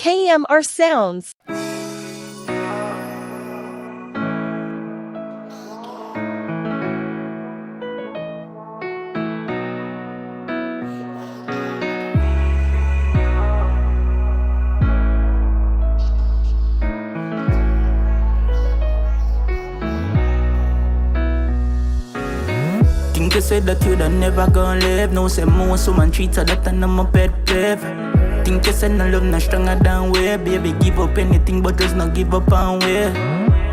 KMRSounds. Think you said that you done never gonna live. No say most woman treats her that and I'm a pet peeve. Think you said no love not stronger than way. Baby give up anything but just not give up on way.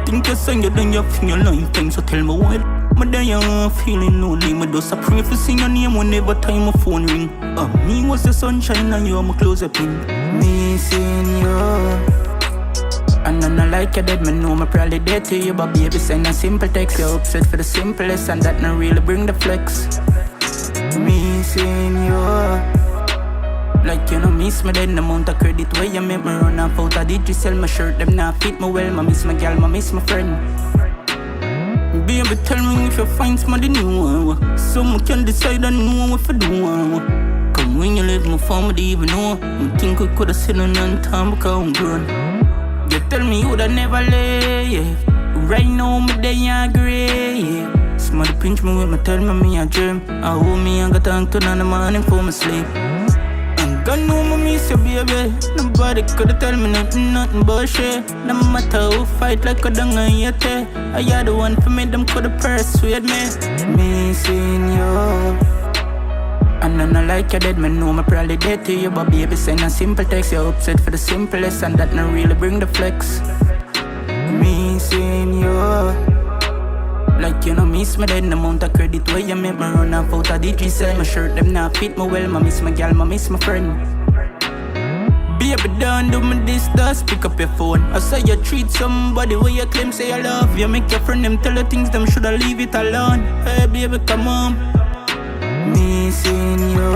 Think you said you done your thing your lifetime, so tell me why. But then you're feeling lonely. Me just a pray for sing your name whenever time my phone ring. Me was the sunshine and you're my closer pin. Missing you. And I'm not like you dead, me know me probably dead to you. But baby send a simple text, you're upset for the simplest, and that not really bring the flex. Missing you. Like you know miss me then, the amount of credit where you make me run off out. I did you sell my shirt, them not fit me well. I miss my gal, I miss my friend. Baby tell me if you find somebody new, so I can decide and know what to do. Come when you leave my family even know. I think we could've seen on time because I'm grown. You tell me you woulda never left. Right now me day agree, yeah. Somebody pinch me with me, tell me a dream. I hold me and got on to in the morning for my sleep. And God know me miss you, baby. Nobody coulda tell me nothing but shit. No matter who fight like a dung and yet I had the one for me, them coulda persuade me. Missing you. And I'm not like you dead, me know me probably dead to you. But baby send a simple text, you're upset for the simplest, and that not really bring the flex. Missing you. Like you know miss me then, the amount of credit where you make me run off out. I did you sell my shirt, them not fit me well. I miss my gal, I miss my friend. Baby don't do me this, just pick up your phone. I say you treat somebody where you claim say you love. You make your friend them tell you things, them shoulda leave it alone. Hey baby come on. Missing you.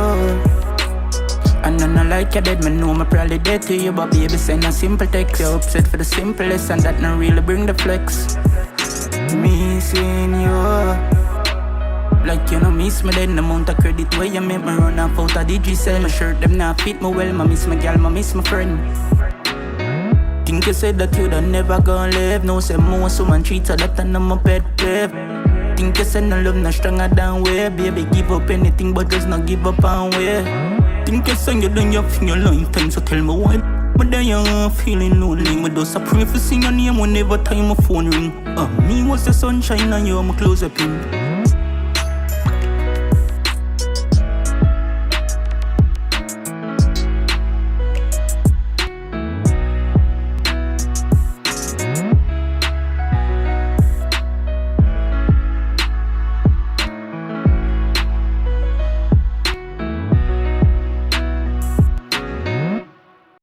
And I'm not like you dead, me know me probably dead to you. But baby send a simple text, you're upset for the simplest, and that not really bring the flex. Missing you. Like you know miss me then, the amount of credit where you make me run off out. I did you sell my shirt, them not fit me well. I miss my gal, I miss my friend. Think you said that you done never gonna live. No say most woman treats her that and I'm a pet peeve. Think you said no love not stronger than way. Baby give up anything but just not give up on way. Think you said you done your thing your lifetime, so tell me why. But then you're feeling lonely. Me just a pray for sing your name whenever time my phone ring. Me was the sunshine and you're my closer pin.